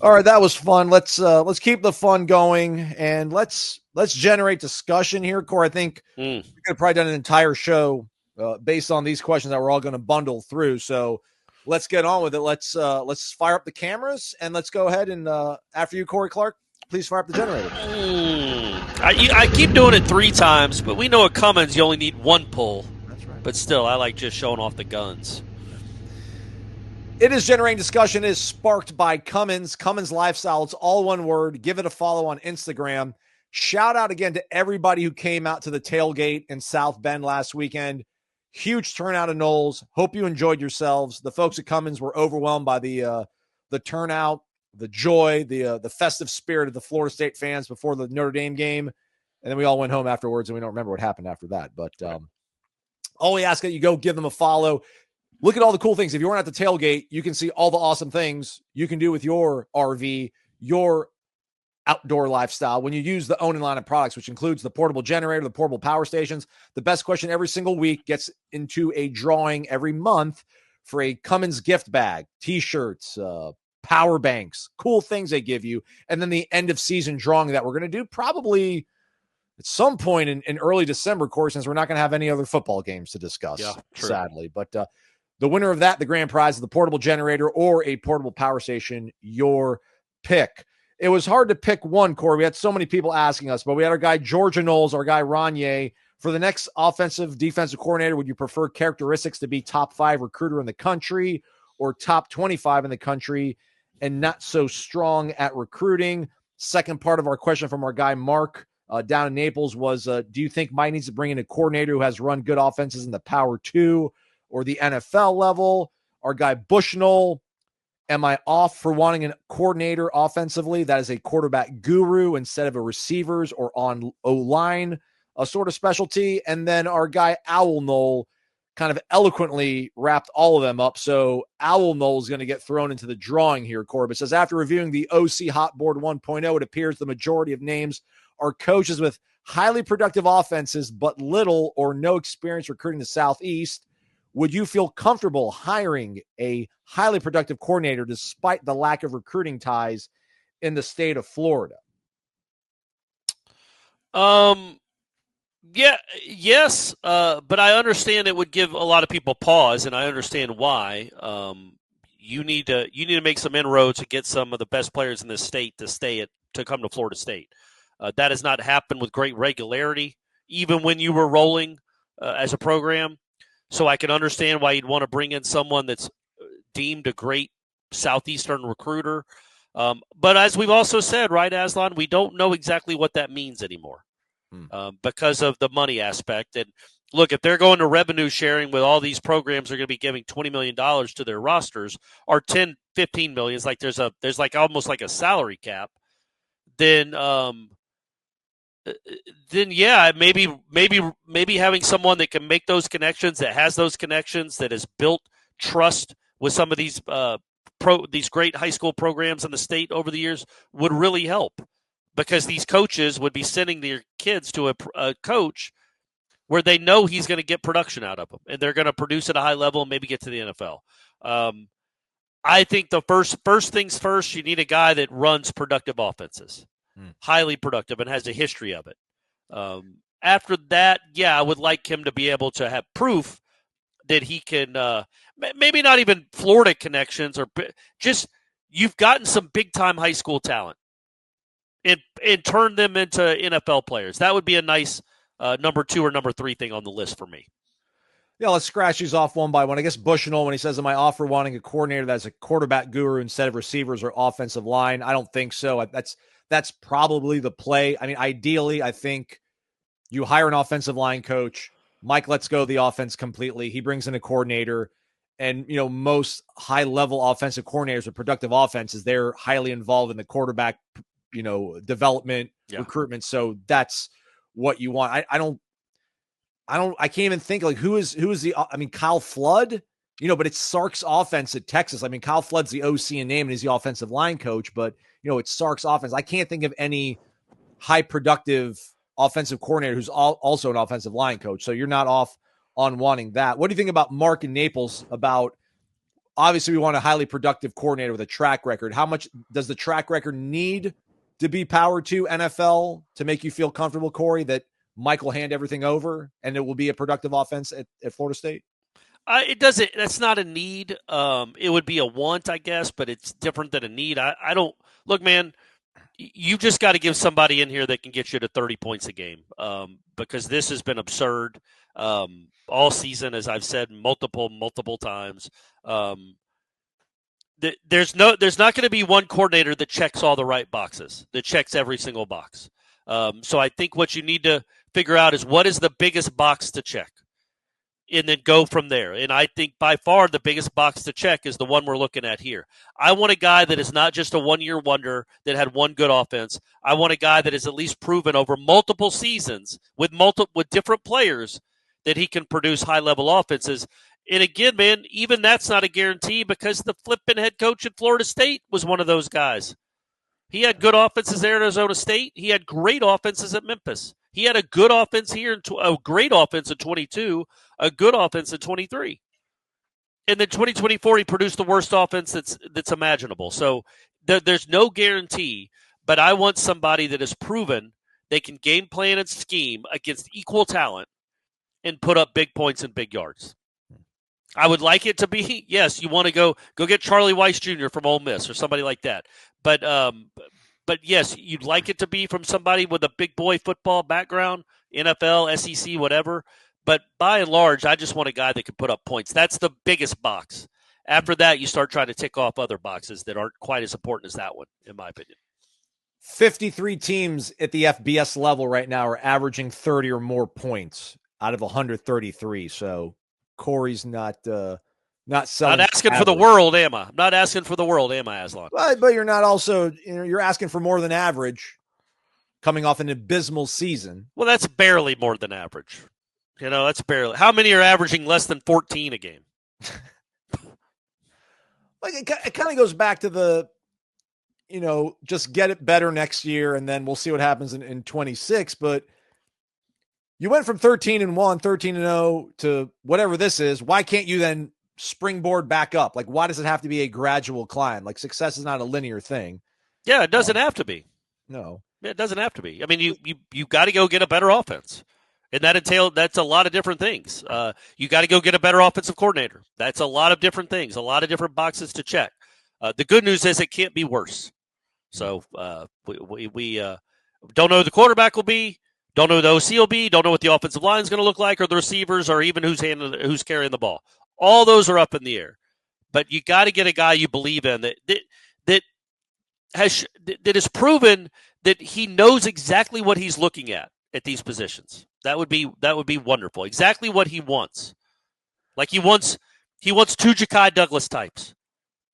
All right, that was fun. Let's keep the fun going and let's generate discussion here, Corey. I think we could have probably done an entire show based on these questions that we're all going to bundle through. So let's get on with it. Let's fire up the cameras and let's go ahead and after you, Corey Clark, please fire up the generator. I keep doing it 3 times, but we know at Cummins you only need 1 pull. That's right. But still, I like just showing off the guns. It is generating discussion. It is sparked by Cummins. Cummins Lifestyle. It's all one word. Give it a follow on Instagram. Shout out again to everybody who came out to the tailgate in South Bend last weekend. Huge turnout of Noles. Hope you enjoyed yourselves. The folks at Cummins were overwhelmed by the turnout, the joy, the festive spirit of the Florida State fans before the Notre Dame game. And then we all went home afterwards, and we don't remember what happened after that. But all we ask that you go give them a follow. Look at all the cool things. If you weren't at the tailgate, you can see all the awesome things you can do with your RV, your outdoor lifestyle when you use the Own and line of products, which includes the portable generator, the portable power stations. The best question every single week gets into a drawing every month for a Cummins gift bag, T-shirts, power banks, cool things they give you. And then the end of season drawing that we're going to do probably at some point in early December, Corey, since we're not going to have any other football games to discuss, sadly. But the winner of that, the grand prize of the portable generator or a portable power station, your pick. It was hard to pick one, Corey. We had so many people asking us, but we had our guy Georgia Knowles, our guy Ronier. For the next offensive, defensive coordinator, would you prefer characteristics to be top 5 recruiter in the country or top 25 in the country and not so strong at recruiting? Second part of our question from our guy Mark down in Naples was, do you think Mike needs to bring in a coordinator who has run good offenses in the Power 2 or the NFL level? Our guy Bushnell, am I off for wanting a coordinator offensively that is a quarterback guru instead of a receivers or on O-line, a sort of specialty? And then our guy Owl Knoll kind of eloquently wrapped all of them up. So Owl Knoll is going to get thrown into the drawing here, Corbett says, after reviewing the OC Hot Board 1.0, it appears the majority of names are coaches with highly productive offenses, but little or no experience recruiting the Southeast. Would you feel comfortable hiring a highly productive coordinator despite the lack of recruiting ties in the state of Florida? Yes, but I understand it would give a lot of people pause, and I understand why. You need to make some inroads to get some of the best players in this state to come to Florida State. That has not happened with great regularity, even when you were rolling as a program. So I can understand why you'd want to bring in someone that's deemed a great Southeastern recruiter. But as we've also said, right, Aslan, we don't know exactly what that means anymore because of the money aspect. And look, if they're going to revenue sharing with all these programs, they're going to be giving $20 million to their rosters, or 10, 15 million. It's like there's like almost like a salary cap. Then yeah, maybe having someone that can make those connections, that has those connections, that has built trust with some of these these great high school programs in the state over the years would really help, because these coaches would be sending their kids to a coach where they know he's going to get production out of them, and they're going to produce at a high level and maybe get to the NFL. I think the first things first, you need a guy that runs productive offenses. Highly productive and has a history of it. After that, yeah, I would like him to be able to have proof that he can, maybe not even Florida connections, or just you've gotten some big-time high school talent and turn them into NFL players. That would be a nice number 2 or number 3 thing on the list for me. Yeah, let's scratch these off one by one. I guess Bushnell, when he says, am I off for wanting a coordinator that's a quarterback guru instead of receivers or offensive line? I don't think so. That's probably the play. I mean, ideally, I think you hire an offensive line coach. Mike lets go of the offense completely. He brings in a coordinator. And, most high-level offensive coordinators with productive offenses, they're highly involved in the quarterback, development, recruitment. So that's what you want. I can't even think, like, who is Kyle Flood, but it's Sark's offense at Texas. I mean, Kyle Flood's the OC in name and he's the offensive line coach, but it's Sark's offense. I can't think of any high productive offensive coordinator who's also an offensive line coach. So you're not off on wanting that. What do you think about Mark in Naples about obviously we want a highly productive coordinator with a track record. How much does the track record need to be powered to NFL to make you feel comfortable, Corey, that Mike will hand everything over and it will be a productive offense at Florida State? It doesn't. That's not a need. It would be a want, I guess, but it's different than a need. I don't look, man. You just got to give somebody in here that can get you to 30 points a game, because this has been absurd all season, as I've said multiple times. There's not going to be one coordinator that checks all the right boxes, that checks every single box. So I think what you need to figure out is what is the biggest box to check, and then go from there. And I think by far the biggest box to check is the one we're looking at here. I want a guy that is not just a one-year wonder that had one good offense. I want a guy that is at least proven over multiple seasons with different players that he can produce high-level offenses. And again, man, even that's not a guarantee, because the flipping head coach at Florida State was one of those guys. He had good offenses there at Arizona State. He had great offenses at Memphis. He had a good offense here, a great offense in 22, a good offense in 23. And then 2024, he produced the worst offense that's imaginable. So there's no guarantee, but I want somebody that has proven they can game plan and scheme against equal talent and put up big points and big yards. I would like it to be, yes, you want to go get Charlie Weiss Jr. from Ole Miss or somebody like that. But yes, you'd like it to be from somebody with a big boy football background, NFL, SEC, whatever. But by and large, I just want a guy that can put up points. That's the biggest box. After that, you start trying to tick off other boxes that aren't quite as important as that one, in my opinion. 53 teams at the FBS level right now are averaging 30 or more points out of 133. So Corey's not selling. Not asking for the world, am I? I'm not asking for the world, am I, Aslan? But you're not also, you're asking for more than average coming off an abysmal season. Well, that's barely more than average. That's barely. How many are averaging less than 14 a game? Like it kind of goes back to the, just get it better next year, and then we'll see what happens in 26. But you went from 13-1, 13-0 to whatever this is. Why can't you then springboard back up? Like, why does it have to be a gradual climb? Like, success is not a linear thing. Yeah, it doesn't have to be. No, it doesn't have to be. I mean, you got to go get a better offense, and that's a lot of different things. You got to go get a better offensive coordinator. That's a lot of different things, a lot of different boxes to check. The good news is it can't be worse. So we don't know who the quarterback will be, don't know who the OC will be, don't know what the offensive line is going to look like, or the receivers, or even who's carrying the ball. All those are up in the air, but you got to get a guy you believe in that has proven that he knows exactly what he's looking at these positions. That would be wonderful. Exactly what he wants. Like he wants two Ja'Kai Douglas types.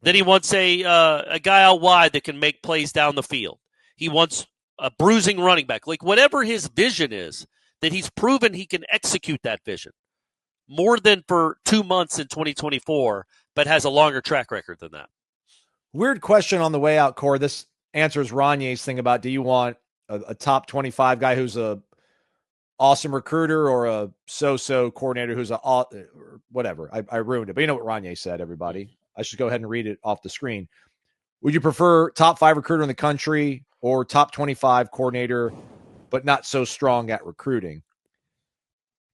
Then he wants a guy out wide that can make plays down the field. He wants a bruising running back. Like whatever his vision is, that he's proven he can execute that vision. More than for 2 months in 2024, but has a longer track record than that. Weird question on the way out, Corey. This answers Ronye's thing about, do you want a top 25 guy who's a awesome recruiter or a so-so coordinator who's whatever. I ruined it, but you know what Ronye said, everybody. I should go ahead and read it off the screen. Would you prefer top 5 recruiter in the country or top 25 coordinator, but not so strong at recruiting?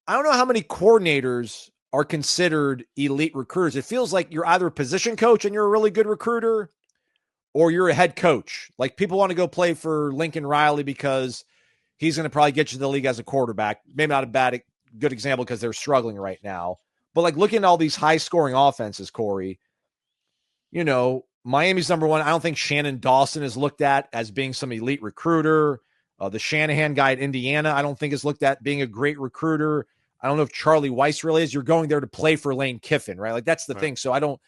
I don't know how many coordinators are considered elite recruiters. It feels like you're either a position coach and you're a really good recruiter, or you're a head coach. Like people want to go play for Lincoln Riley because he's going to probably get you to the league as a quarterback. Maybe not a good example because they're struggling right now. But like looking at all these high scoring offenses, Corey, Miami's number one. I don't think Shannon Dawson is looked at as being some elite recruiter. The Shanahan guy at Indiana, I don't think is looked at being a great recruiter. I don't know if Charlie Weiss really is. You're going there to play for Lane Kiffin, right? Like that's the thing. So I don't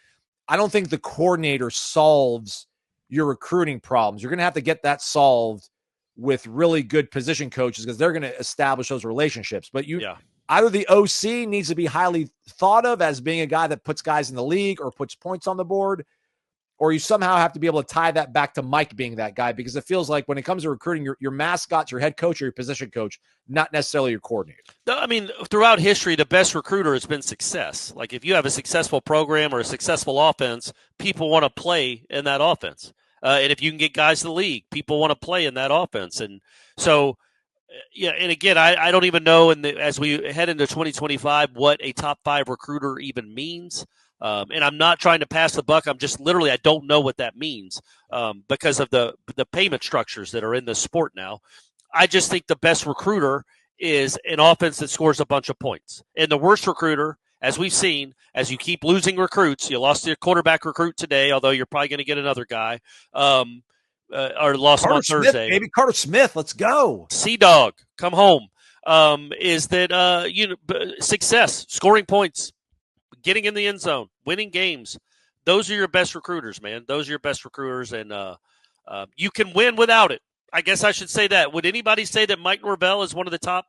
think the coordinator solves your recruiting problems. You're going to have to get that solved with really good position coaches because they're going to establish those relationships. But either the OC needs to be highly thought of as being a guy that puts guys in the league or puts points on the board, or you somehow have to be able to tie that back to Mike being that guy, because it feels like when it comes to recruiting, your mascot's your head coach or your position coach, not necessarily your coordinator. No, I mean, throughout history, the best recruiter has been success. Like if you have a successful program or a successful offense, people want to play in that offense. And if you can get guys to the league, people want to play in that offense. And so, yeah, and again, I don't even know as we head into 2025 what a top 5 recruiter even means. And I'm not trying to pass the buck. I'm just literally, I don't know what that means because of the payment structures that are in the sport now. I just think the best recruiter is an offense that scores a bunch of points. And the worst recruiter, as we've seen, as you keep losing recruits, you lost your quarterback recruit today, although you're probably going to get another guy, or lost Carter on Smith, Thursday. Maybe Carter Smith, let's go. Sea-Dog, come home. Is that success, scoring points, getting in the end zone, winning games. Those are your best recruiters, man. Those are your best recruiters, and you can win without it. I guess I should say that. Would anybody say that Mike Norvell is one of the top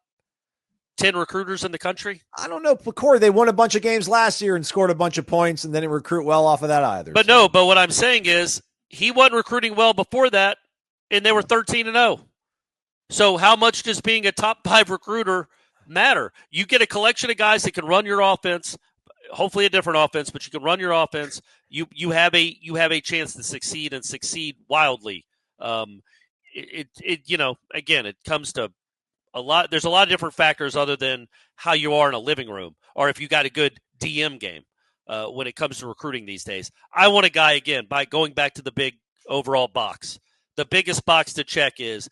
10 recruiters in the country? I don't know. Corey, they won a bunch of games last year and scored a bunch of points and didn't recruit well off of that either. But no, but what I'm saying is he wasn't recruiting well before that, and they were 13-0. So how much does being a top 5 recruiter matter? You get a collection of guys that can run your offense, hopefully a different offense, but you can run your offense. You have a chance to succeed and succeed wildly. Again, it comes to a lot. There's a lot of different factors other than how you are in a living room or if you got a good DM game when it comes to recruiting these days. I want a guy, again, by going back to the big overall box. The biggest box to check is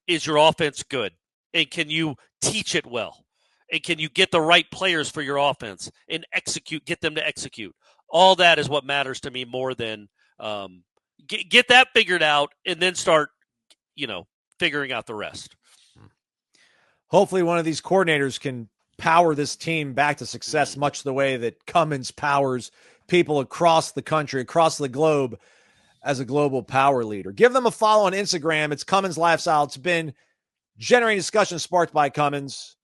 your offense good? And can you teach it well? And can you get the right players for your offense and get them to execute? All that is what matters to me more than get that figured out and then start, figuring out the rest. Hopefully one of these coordinators can power this team back to success, much the way that Cummins powers people across the country, across the globe as a global power leader. Give them a follow on Instagram. It's Cummins Lifestyle. It's been generating discussion sparked by Cummins.